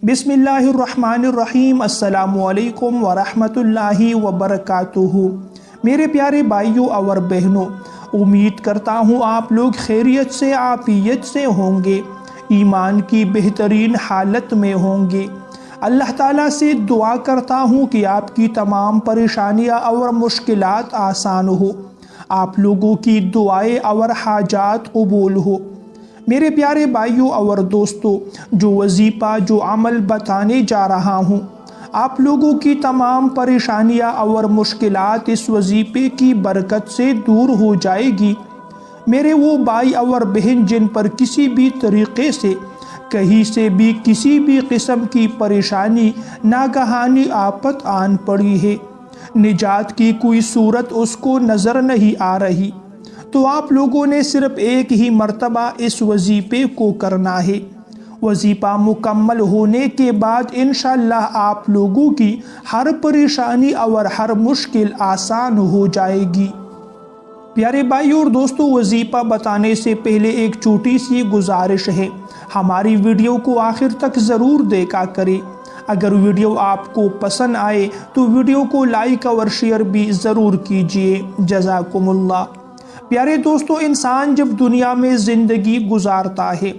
बिस्मिल्लाहिर्रहमानिर्रहीम। अस्सलामुअलैकुम वरहमतुल्लाहि वबरकातुहू। मेरे प्यारे भाइयों और बहनों, उम्मीद करता हूँ आप लोग खैरियत से आफियत से होंगे, ईमान की बेहतरीन हालत में होंगे। अल्लाह ताला से दुआ करता हूँ कि आपकी तमाम परेशानियाँ और मुश्किलात आसान हो, आप लोगों की दुआएं और हाजात कबूल हो। मेरे प्यारे भाइयों और दोस्तों, जो वजीफ़ा जो अमल बताने जा रहा हूँ, आप लोगों की तमाम परेशानियाँ और मुश्किलात इस वजीफ़े की बरकत से दूर हो जाएगी। मेरे वो भाई और बहन जिन पर किसी भी तरीक़े से कहीं से भी किसी भी किस्म की परेशानी नागहानी आफत आन पड़ी है, निजात की कोई सूरत उसको नज़र नहीं आ रही, तो आप लोगों ने सिर्फ एक ही मर्तबा इस वजीफ़े को करना है। वजीफ़ा मुकम्मल होने के बाद इंशाअल्लाह आप लोगों की हर परेशानी और हर मुश्किल आसान हो जाएगी। प्यारे भाइयों और दोस्तों, वजीफ़ा बताने से पहले एक छोटी सी गुजारिश है, हमारी वीडियो को आखिर तक ज़रूर देखा करें। अगर वीडियो आपको पसंद आए तो वीडियो को लाइक और शेयर भी ज़रूर कीजिए। जज़ाकुमुल्लाह। प्यारे दोस्तों, इंसान जब दुनिया में ज़िंदगी गुजारता है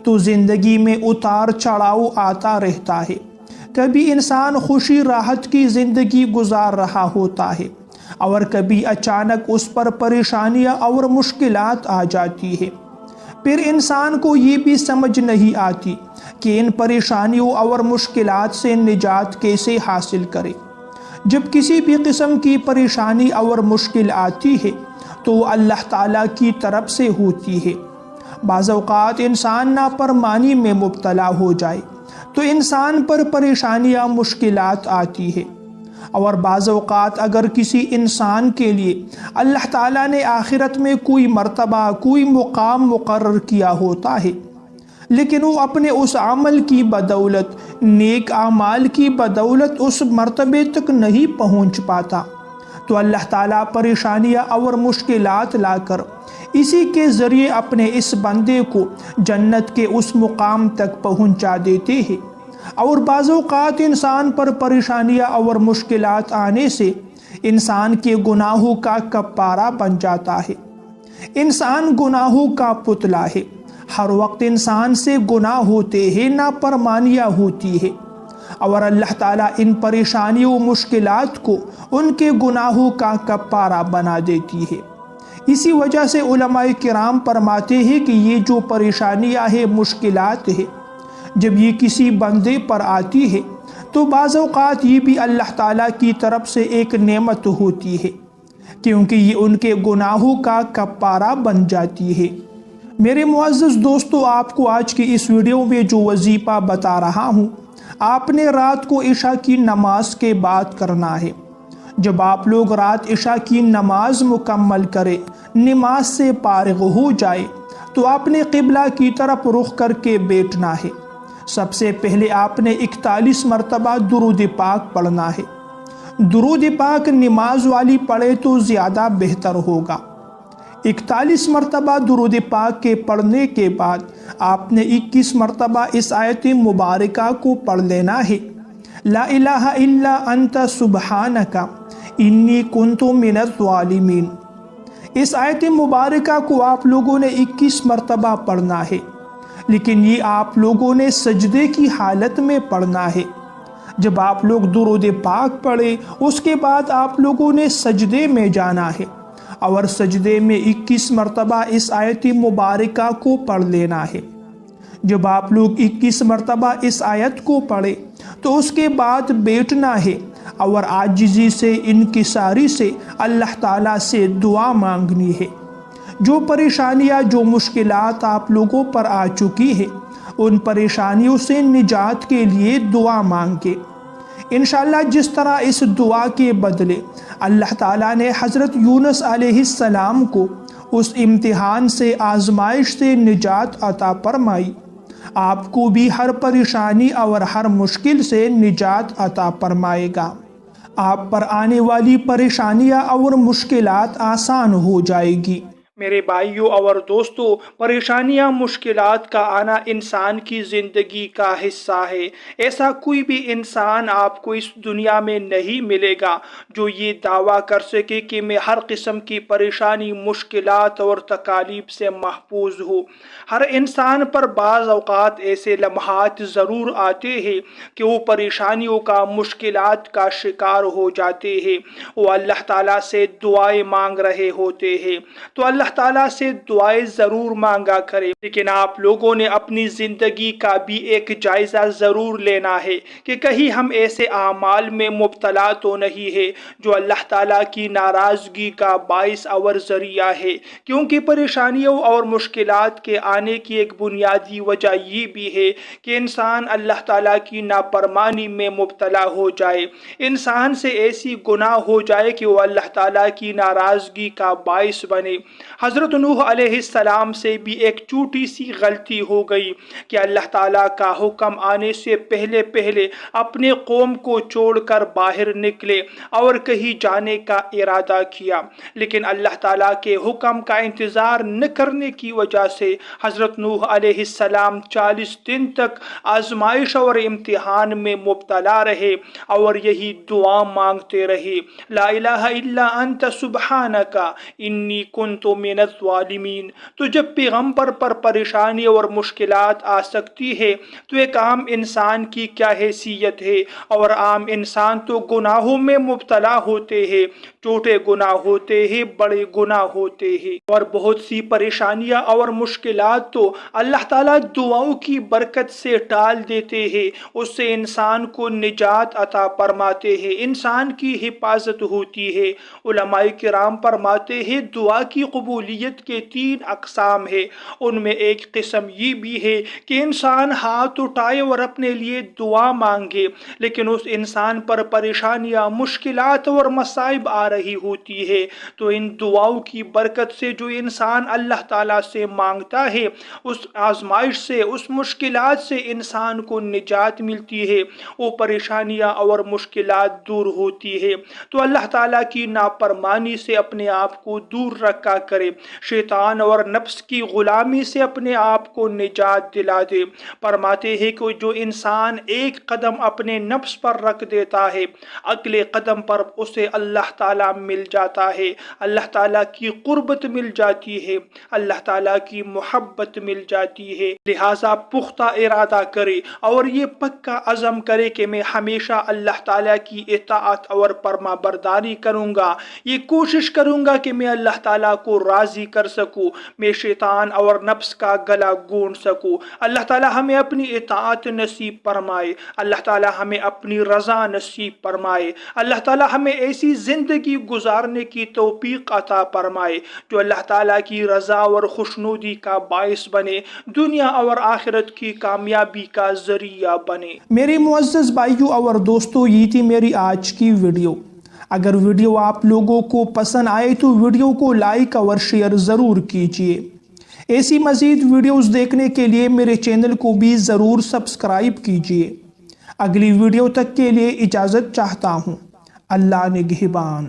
तो ज़िंदगी में उतार चढ़ाव आता रहता है। कभी इंसान खुशी राहत की ज़िंदगी गुजार रहा होता है और कभी अचानक उस पर परेशानियां और मुश्किलात आ जाती है। फिर इंसान को ये भी समझ नहीं आती कि इन परेशानियों और मुश्किलात से निजात कैसे हासिल करे। जब किसी भी किस्म की परेशानी और मुश्किल आती है तो अल्लाह ताला की तरफ से होती है। बाज़ औक़ात इंसान नाफरमानी में मुब्तला हो जाए तो इंसान पर परेशानियाँ मुश्किलात आती है, और बाज़ औक़ात अगर किसी इंसान के लिए अल्लाह ताला ने आखिरत में कोई मर्तबा कोई मुकाम मुकर्रर किया होता है, लेकिन वो अपने उस अमल की बदौलत नेक आमाल की बदौलत उस मर्तबे तक नहीं पहुँच पाता, तो अल्लाह ताला परेशानियाँ और मुश्किलात लाकर इसी के ज़रिए अपने इस बंदे को जन्नत के उस मुकाम तक पहुँचा देते हैं। और बाज़ औक़ात इंसान पर परेशानियाँ और मुश्किलात आने से इंसान के गुनाहों का कफ़ारा बन जाता है। इंसान गुनाहों का पुतला है, हर वक्त इंसान से गुनाह होते हैं, नाफरमानियाँ होती है, और अल्लाह ताला इन परेशानियों मुश्किलात को उनके गुनाहों का कफ़ारा बना देती है। इसी वजह से उलमाए किराम फरमाते हैं कि ये जो परेशानियाँ है मुश्किलात है, जब ये किसी बंदे पर आती है तो बाज़ औक़ात ये भी अल्लाह ताला की तरफ से एक नेमत होती है, क्योंकि ये उनके गुनाहों का कफ़ारा बन जाती है। मेरे मुअज़्ज़ज़ दोस्तों, आपको आज की इस वीडियो में जो वजीफ़ा बता रहा हूँ, आपने रात को इशा की नमाज के बाद करना है। जब आप लोग रात इशा की नमाज मुकम्मल करें, नमाज से फारिग हो जाए, तो आपने क़िबला की तरफ रुख करके बैठना है। सबसे पहले आपने 41 मरतबा दुरूद पाक पढ़ना है। दुरूद पाक नमाज वाली पढ़े तो ज़्यादा बेहतर होगा। 41 मरतबा दुरूद पाक के पढ़ने के बाद आपने 21 मरतबा इस आयत मुबारका को पढ़ लेना है, ला इलाहा इल्ला अंता सुब्हानका इन्नी कुन्तु मिनज़-ज़ालिमीन। इस आयत मुबारका को आप लोगों ने 21 मरतबा पढ़ना है, लेकिन ये आप लोगों ने सजदे की हालत में पढ़ना है। जब आप लोग दुरूद पाक पढ़े उसके बाद आप लोगों ने सजदे में जाना है और सजदे में 21 मरतबा इस आयत मुबारका को पढ़ लेना है। जब आप लोग 21 मरतबा इस आयत को पढ़े तो उसके बाद बैठना है और आजिज़ी से इनकिसारी से अल्लाह ताला से दुआ मांगनी है। जो परेशानियाँ जो मुश्किलात आप लोगों पर आ चुकी है, उन परेशानियों से निजात के लिए दुआ मांगे। इंशाअल्लाह जिस तरह इस दुआ के बदले अल्लाह ताला ने हज़रत यूनुस अलैहिस्सलाम को उस इम्तिहान से आजमाइश से निजात अता फरमाई, आपको भी हर परेशानी और हर मुश्किल से निजात अता फरमाएगा। आप पर आने वाली परेशानियाँ और मुश्किलात आसान हो जाएगी। میرے بھائیوں اور دوستوں، پریشانیاں مشکلات کا آنا انسان کی زندگی کا حصہ ہے۔ ایسا کوئی بھی انسان آپ کو اس دنیا میں نہیں ملے گا جو یہ دعویٰ کر سکے کہ میں ہر قسم کی پریشانی، مشکلات اور تکالیف سے محفوظ ہوں۔ ہر انسان پر بعض اوقات ایسے لمحات ضرور آتے ہیں کہ وہ پریشانیوں کا، مشکلات کا شکار ہو جاتے ہیں۔ وہ اللہ تعالیٰ سے دعائیں مانگ رہے ہوتے ہیں تو اللہ تعالیٰ سے دعائیں ضرور مانگا کرے، لیکن آپ لوگوں نے اپنی زندگی کا بھی ایک جائزہ ضرور لینا ہے کہ کہیں ہم ایسے اعمال میں مبتلا تو نہیں ہے جو اللہ تعالیٰ کی ناراضگی کا باعث اور ذریعہ ہے، کیونکہ پریشانیوں اور مشکلات کے آنے کی ایک بنیادی وجہ یہ بھی ہے کہ انسان اللہ تعالیٰ کی نافرمانی میں مبتلا ہو جائے، انسان سے ایسی گناہ ہو جائے کہ وہ اللہ تعالیٰ کی ناراضگی کا باعث بنے۔ حضرت نوح علیہ السلام سے بھی ایک چھوٹی سی غلطی ہو گئی کہ اللہ تعالیٰ کا حکم آنے سے پہلے اپنے قوم کو چھوڑ کر باہر نکلے اور کہیں جانے کا ارادہ کیا، لیکن اللہ تعالیٰ کے حکم کا انتظار نہ کرنے کی وجہ سے حضرت نوح علیہ السلام 40 دن تک آزمائش اور امتحان میں مبتلا رہے اور یہی دعا مانگتے رہے، لا الہ الا انت سبحانک انی کنت من الظالمین۔ تو جب پیغمبر پر پریشانی اور مشکلات آ سکتی ہے تو ایک عام انسان کی کیا حیثیت ہے، اور عام انسان تو گناہوں میں مبتلا ہوتے ہیں، چھوٹے گناہ ہوتے ہیں، بڑے گناہ ہوتے ہیں، اور بہت سی پریشانیاں اور مشکلات تو اللہ تعالیٰ دعاؤں کی برکت سے ٹال دیتے ہیں، اس سے انسان کو نجات عطا فرماتے ہیں، انسان کی حفاظت ہوتی ہے۔ علماء کرام فرماتے ہیں دعا کی قبولیت کے 3 اقسام ہیں، ان میں ایک قسم یہ بھی ہے کہ انسان ہاتھ اٹھائے اور اپنے لیے دعا مانگے، لیکن اس انسان پر پریشانیاں، مشکلات اور مصائب آ رہی ہوتی ہے تو ان دعاؤں کی برکت سے جو انسان اللہ تعالیٰ سے مانگتا ہے، اس آزمائش سے، اس مشکلات سے انسان کو نجات ملتی ہے، وہ پریشانیاں اور مشکلات دور ہوتی ہے۔ تو اللہ تعالیٰ کی نافرمانی سے اپنے آپ کو دور رکھا کرے، شیطان اور نفس کی غلامی سے اپنے آپ کو نجات دلا دے۔ فرماتے ہیں کہ جو انسان ایک قدم اپنے نفس پر رکھ دیتا ہے، اگلے قدم پر اسے اللہ تعالیٰ مل جاتا ہے، اللہ تعالیٰ کی قربت مل جاتی ہے، اللہ تعالیٰ کی محبت مل جاتی ہے۔ لہٰذا پختہ ارادہ کرے اور یہ پکا عزم کرے کہ میں ہمیشہ اللہ تعالیٰ کی اطاعت اور فرما برداری کروں گا، یہ کوشش کروں گا کہ میں اللہ تعالیٰ کو راضی کر سکوں، میں شیطان اور نفس کا گلا گونڈ سکوں۔ اللہ تعالیٰ ہمیں اپنی اطاعت نصیب فرمائے، اللہ تعالیٰ ہمیں اپنی رضا نصیب فرمائے، اللہ تعالیٰ ہمیں ایسی زندگی گزارنے کی توفیق عطا فرمائے جو اللہ تعالیٰ کی رضا اور خوشنودی کا باعث بنے، دنیا اور آخرت کی کامیابی کا ذریعہ بنے۔ میرے معزز بھائیوں اور دوستوں، یہ تھی میری آج کی ویڈیو۔ اگر ویڈیو آپ لوگوں کو پسند آئے تو ویڈیو کو لائک اور شیئر ضرور کیجیے۔ ایسی مزید ویڈیوز دیکھنے کے لیے میرے چینل کو بھی ضرور سبسکرائب کیجیے۔ اگلی ویڈیو تک کے لیے اجازت چاہتا ہوں۔ اللہ نگہبان۔